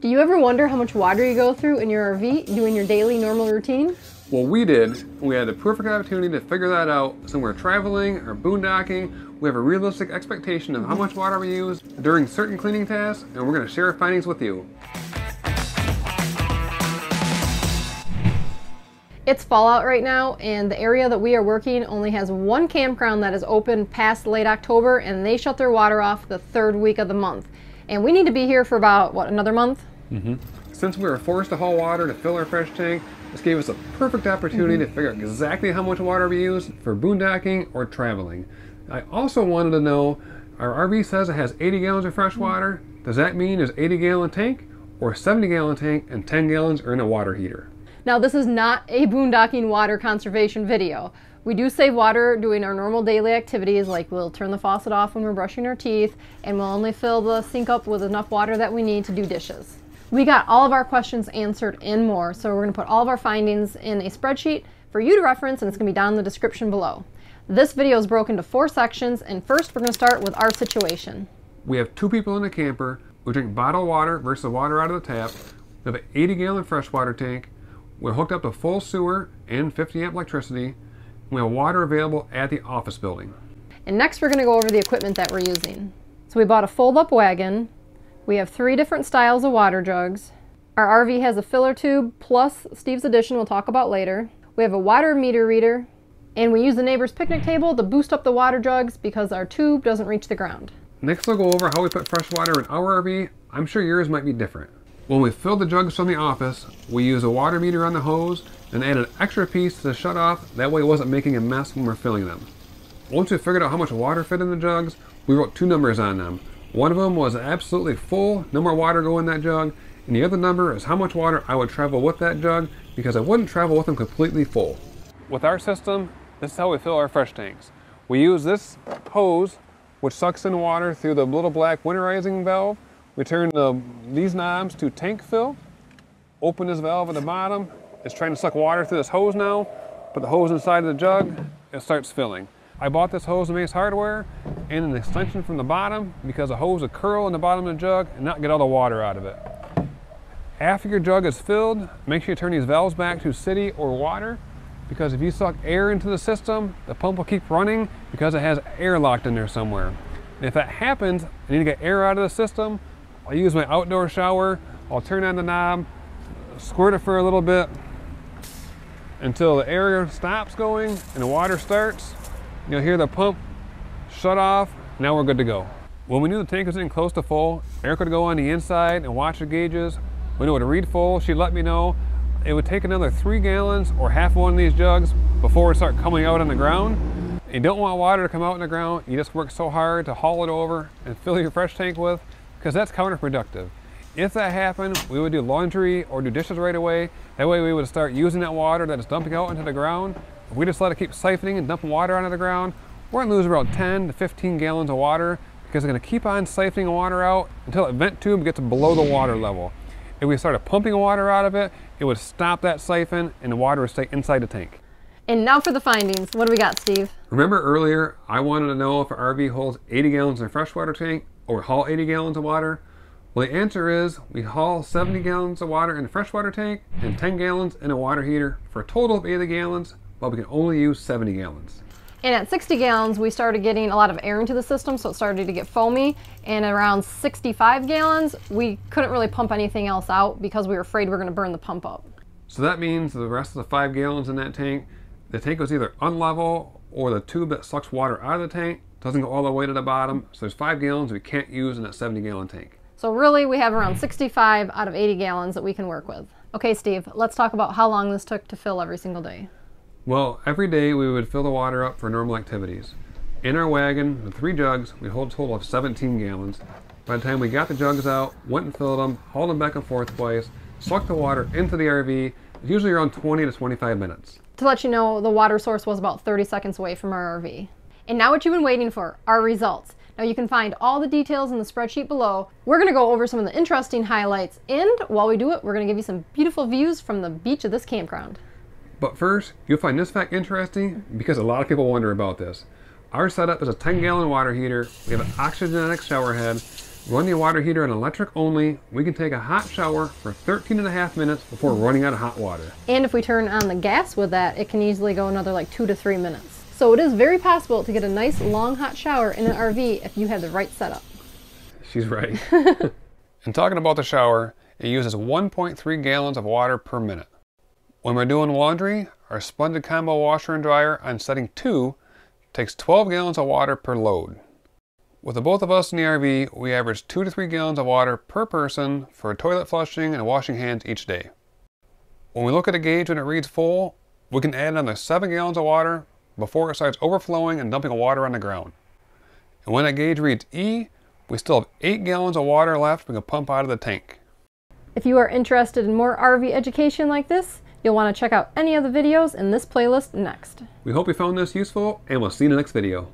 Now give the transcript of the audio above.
Do you ever wonder how much water you go through in your RV doing your daily normal routine? Well, we did. We had the perfect opportunity to figure that out. So when we're traveling or boondocking, we have a realistic expectation of how much water we use during certain cleaning tasks, and we're going to share our findings with you. It's fall out right now, and the area that we are working only has one campground that is open past late October, and they shut their water off the third week of the month. And we need to be here for about, what, another month? Since we were forced to haul water to fill our fresh tank, this gave us a perfect opportunity to figure out exactly how much water we use for boondocking or traveling. I also wanted to know, our RV says it has 80 gallons of fresh water. Does that mean there's 80-gallon tank or 70-gallon tank and 10 gallons are in a water heater? Now, this is not a boondocking water conservation video. We do save water doing our normal daily activities, like we'll turn the faucet off when we're brushing our teeth, and we'll only fill the sink up with enough water that we need to do dishes. We got all of our questions answered and more, so we're going to put all of our findings in a spreadsheet for you to reference, and it's going to be down in the description below. This video is broken into 4 sections, and first we're going to start with our situation. We have 2 people in the camper. We drink bottled water versus water out of the tap. We have an 80-gallon freshwater tank. We're hooked up to full sewer and 50-amp electricity. We have water available at the office building. And next we're going to go over the equipment that we're using. So we bought a fold-up wagon. We have 3 different styles of water jugs. Our RV has a filler tube plus Steve's addition we'll talk about later. We have a water meter reader, and we use the neighbor's picnic table to boost up the water jugs because our tube doesn't reach the ground. Next we'll go over how we put fresh water in our RV. I'm sure yours might be different. When we filled the jugs from the office, we used a water meter on the hose and added an extra piece to shut off, that way it wasn't making a mess when we're filling them. Once we figured out how much water fit in the jugs, we wrote 2 numbers on them. One of them was absolutely full, no more water go in that jug, and the other number is how much water I would travel with that jug, because I wouldn't travel with them completely full. With our system, this is how we fill our fresh tanks. We use this hose, which sucks in water through the little black winterizing valve. We turn these knobs to tank fill, open this valve at the bottom. It's trying to suck water through this hose now. Put the hose inside of the jug, it starts filling. I bought this hose from Ace Hardware and an extension from the bottom because the hose would curl in the bottom of the jug and not get all the water out of it. After your jug is filled, make sure you turn these valves back to city or water, because if you suck air into the system, the pump will keep running because it has air locked in there somewhere. And if that happens, I need to get air out of the system. I'll use my outdoor shower, I'll turn on the knob, squirt it for a little bit until the air stops going and the water starts. You'll hear the pump shut off. Now we're good to go. When we knew the tank was getting close to full, Eric would go on the inside and watch the gauges. When it would read full, she'd let me know. It would take another 3 gallons or half one of these jugs before it start coming out on the ground. You don't want water to come out on the ground. You just work so hard to haul it over and fill your fresh tank with, because that's counterproductive. If that happened, we would do laundry or do dishes right away. That way we would start using that water that is dumping out into the ground. If we just let it keep siphoning and dumping water onto the ground, we're gonna lose about 10 to 15 gallons of water, because it's gonna keep on siphoning water out until that vent tube gets below the water level. If we started pumping water out of it, it would stop that siphon and the water would stay inside the tank. And now for the findings. What do we got, Steve? Remember earlier, I wanted to know if our RV holds 80 gallons in a freshwater tank or haul 80 gallons of water. Well, the answer is we haul 70 gallons of water in a freshwater tank and 10 gallons in a water heater for a total of 80 gallons, but we can only use 70 gallons. And at 60 gallons, we started getting a lot of air into the system, so it started to get foamy. And around 65 gallons, we couldn't really pump anything else out because we were afraid we were going to burn the pump up. So that means the rest of the 5 gallons in that tank, the tank was either unlevel or the tube that sucks water out of the tank doesn't go all the way to the bottom. So there's 5 gallons we can't use in that 70-gallon tank. So really, we have around 65 out of 80 gallons that we can work with. Okay, Steve, let's talk about how long this took to fill every single day. Well, every day we would fill the water up for normal activities. In our wagon, with 3 jugs, we hold a total of 17 gallons. By the time we got the jugs out, went and filled them, hauled them back and forth twice, sucked the water into the RV, it's usually around 20 to 25 minutes. To let you know, the water source was about 30 seconds away from our RV. And now what you've been waiting for, our results. Now you can find all the details in the spreadsheet below. We're gonna go over some of the interesting highlights, and while we do it, we're gonna give you some beautiful views from the beach of this campground. But first, you'll find this fact interesting because a lot of people wonder about this. Our setup is a 10-gallon water heater. We have an Oxygenics shower head. Run the water heater on electric only. We can take a hot shower for 13.5 minutes before running out of hot water. And if we turn on the gas with that, it can easily go another like 2 to 3 minutes. So it is very possible to get a nice long hot shower in an RV if you have the right setup. She's right. And talking about the shower, it uses 1.3 gallons of water per minute. When we're doing laundry, our splendid combo washer and dryer on setting 2 takes 12 gallons of water per load. With the both of us in the RV, we average 2 to 3 gallons of water per person for toilet flushing and washing hands each day. When we look at a gauge when it reads full, we can add another 7 gallons of water before it starts overflowing and dumping water on the ground. And when that gauge reads E, we still have 8 gallons of water left we can pump out of the tank. If you are interested in more RV education like this, you'll want to check out any of the videos in this playlist next. We hope you found this useful, and we'll see you in the next video.